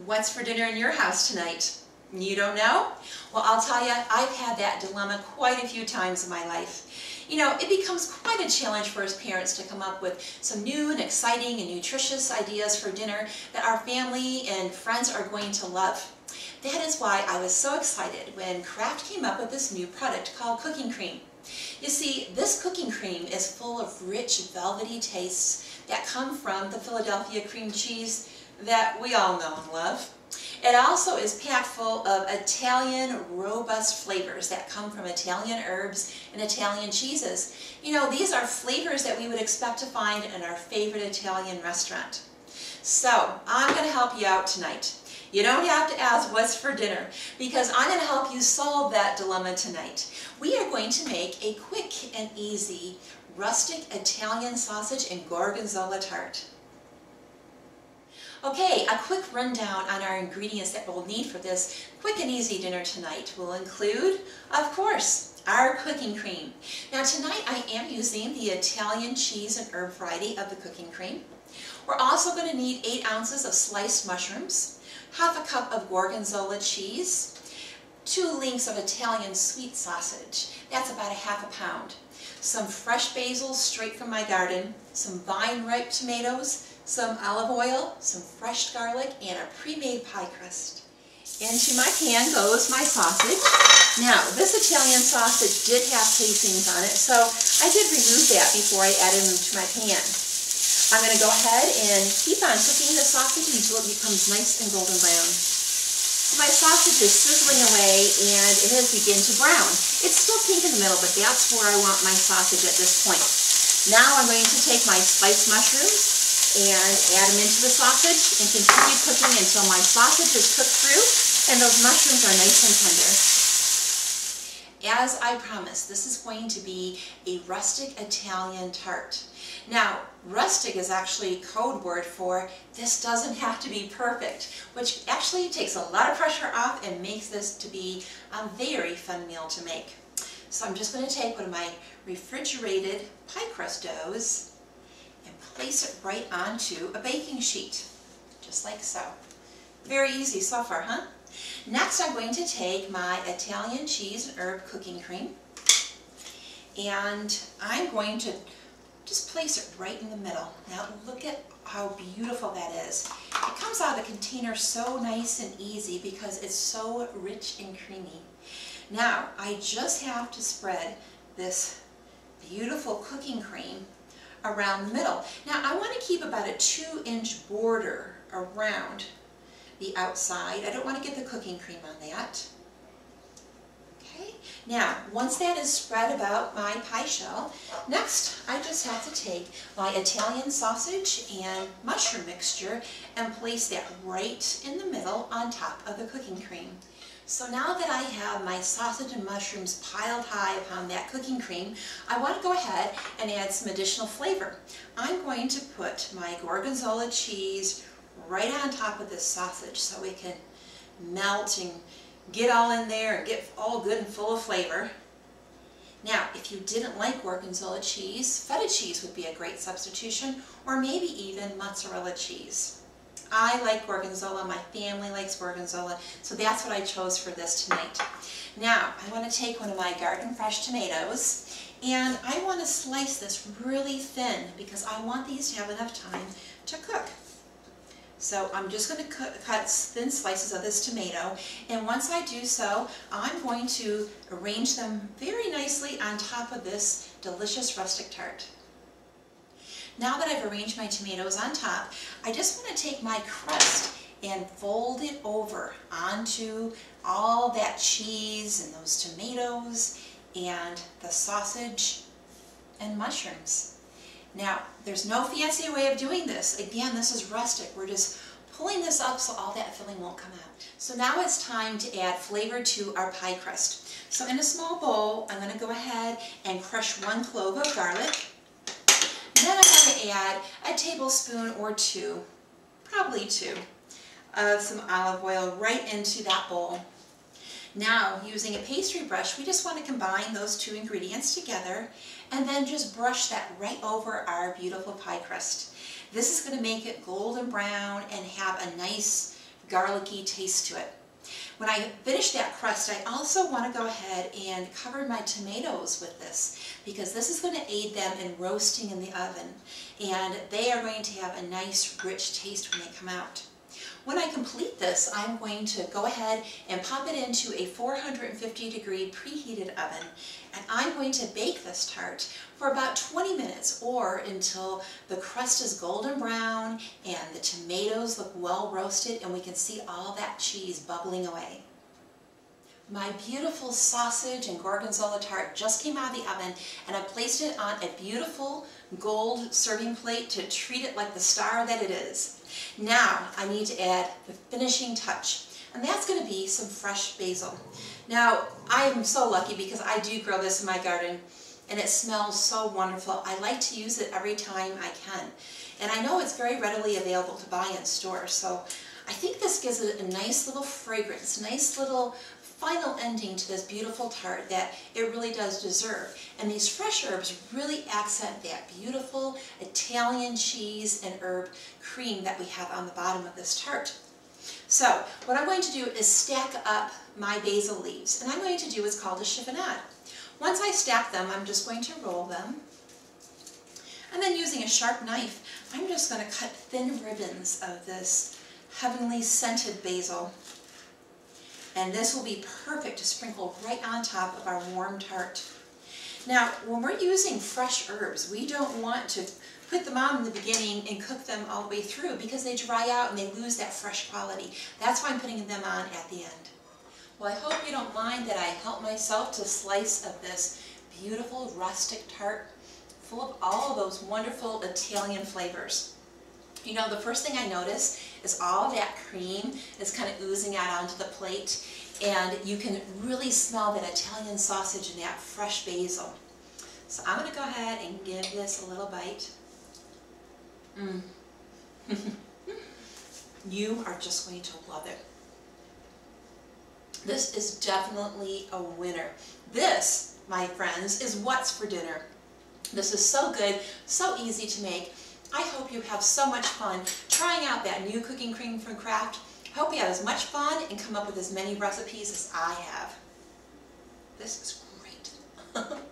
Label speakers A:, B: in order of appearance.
A: What's for dinner in your house tonight? You don't know? Well, I'll tell you, I've had that dilemma quite a few times in my life. You know, it becomes quite a challenge for us parents to come up with some new and exciting and nutritious ideas for dinner that our family and friends are going to love. That is why I was so excited when Kraft came up with this new product called cooking cream. You see, this cooking cream is full of rich, velvety tastes that come from the Philadelphia cream cheese that we all know and love. It also is packed full of Italian robust flavors that come from Italian herbs and Italian cheeses. You know, these are flavors that we would expect to find in our favorite Italian restaurant. So, I'm going to help you out tonight. You don't have to ask what's for dinner, because I'm going to help you solve that dilemma tonight. We are going to make a quick and easy rustic Italian sausage and gorgonzola tart. Okay, a quick rundown on our ingredients that we'll need for this quick and easy dinner tonight will include, of course, our cooking cream. Now tonight I am using the Italian cheese and herb variety of the cooking cream. We're also going to need 8 ounces of sliced mushrooms, half a cup of Gorgonzola cheese, 2 links of Italian sweet sausage, that's about a ½ pound, some fresh basil straight from my garden, some vine-ripe tomatoes, some olive oil, some fresh garlic, and a pre-made pie crust. Into my pan goes my sausage. Now, this Italian sausage did have casings on it, so I did remove that before I added them to my pan. I'm going to go ahead and keep on cooking the sausage until it becomes nice and golden brown. My sausage is sizzling away and it has begun to brown. It's still pink in the middle, but that's where I want my sausage at this point. Now I'm going to take my sliced mushrooms and add them into the sausage and continue cooking until my sausage is cooked through and those mushrooms are nice and tender. As I promised, this is going to be a rustic Italian tart. Now, rustic is actually code word for this doesn't have to be perfect, which actually takes a lot of pressure off and makes this to be a very fun meal to make. So I'm just going to take one of my refrigerated pie crust doughs and place it right onto a baking sheet, just like so. Very easy so far, huh? Next I'm going to take my Italian cheese and herb cooking cream, and I'm going to just place it right in the middle. Now look at how beautiful that is. It comes out of the container so nice and easy because it's so rich and creamy. Now I just have to spread this beautiful cooking cream around the middle. Now I want to keep about a 2-inch border around the outside. I don't want to get the cooking cream on that. Okay, now once that is spread about my pie shell, next I just have to take my Italian sausage and mushroom mixture and place that right in the middle on top of the cooking cream. So now that I have my sausage and mushrooms piled high upon that cooking cream, I want to go ahead and add some additional flavor. I'm going to put my Gorgonzola cheese right on top of this sausage so it can melt and get all in there and get all good and full of flavor. Now, if you didn't like Gorgonzola cheese, feta cheese would be a great substitution, or maybe even mozzarella cheese. I like Gorgonzola, my family likes Gorgonzola, so that's what I chose for this tonight. Now, I want to take one of my garden fresh tomatoes, and I want to slice this really thin because I want these to have enough time to cook. So I'm just going to cut thin slices of this tomato, and once I do so, I'm going to arrange them very nicely on top of this delicious rustic tart. Now that I've arranged my tomatoes on top, I just want to take my crust and fold it over onto all that cheese and those tomatoes and the sausage and mushrooms. Now, there's no fancy way of doing this. Again, this is rustic. We're just pulling this up so all that filling won't come out. So now it's time to add flavor to our pie crust. So in a small bowl, I'm going to go ahead and crush 1 clove of garlic. Then I'm going to add a tablespoon or 2, probably 2, of some olive oil right into that bowl. Now, using a pastry brush, we just want to combine those 2 ingredients together and then just brush that right over our beautiful pie crust. This is going to make it golden brown and have a nice garlicky taste to it. When I finish that crust, I also want to go ahead and cover my tomatoes with this, because this is going to aid them in roasting in the oven, and they are going to have a nice rich taste when they come out. When I complete this, I'm going to go ahead and pop it into a 450-degree preheated oven, and I'm going to bake this tart for about 20 minutes or until the crust is golden brown and the tomatoes look well roasted and we can see all that cheese bubbling away. My beautiful sausage and gorgonzola tart just came out of the oven, and I placed it on a beautiful gold serving plate to treat it like the star that it is. Now I need to add the finishing touch, and that's going to be some fresh basil. Now I am so lucky because I do grow this in my garden and it smells so wonderful. I like to use it every time I can, and I know it's very readily available to buy in stores, so I think this gives it a nice little fragrance, nice little final ending to this beautiful tart that it really does deserve. And these fresh herbs really accent that beautiful Italian cheese and herb cream that we have on the bottom of this tart. So what I'm going to do is stack up my basil leaves, and I'm going to do what's called a chiffonade. Once I stack them, I'm just going to roll them, and then using a sharp knife, I'm just going to cut thin ribbons of this heavenly scented basil. And this will be perfect to sprinkle right on top of our warm tart. Now, when we're using fresh herbs, we don't want to put them on in the beginning and cook them all the way through because they dry out and they lose that fresh quality. That's why I'm putting them on at the end. Well, I hope you don't mind that I helped myself to a slice of this beautiful rustic tart full of all of those wonderful Italian flavors. You know, the first thing I notice is all that cream is kind of oozing out onto the plate, and you can really smell that Italian sausage and that fresh basil. So I'm going to go ahead and give this a little bite. You are just going to love it. This is definitely a winner. This, my friends, is what's for dinner. This is so good, so easy to make. I hope you have so much fun trying out that new cooking cream from Kraft. I hope you have as much fun and come up with as many recipes as I have. This is great.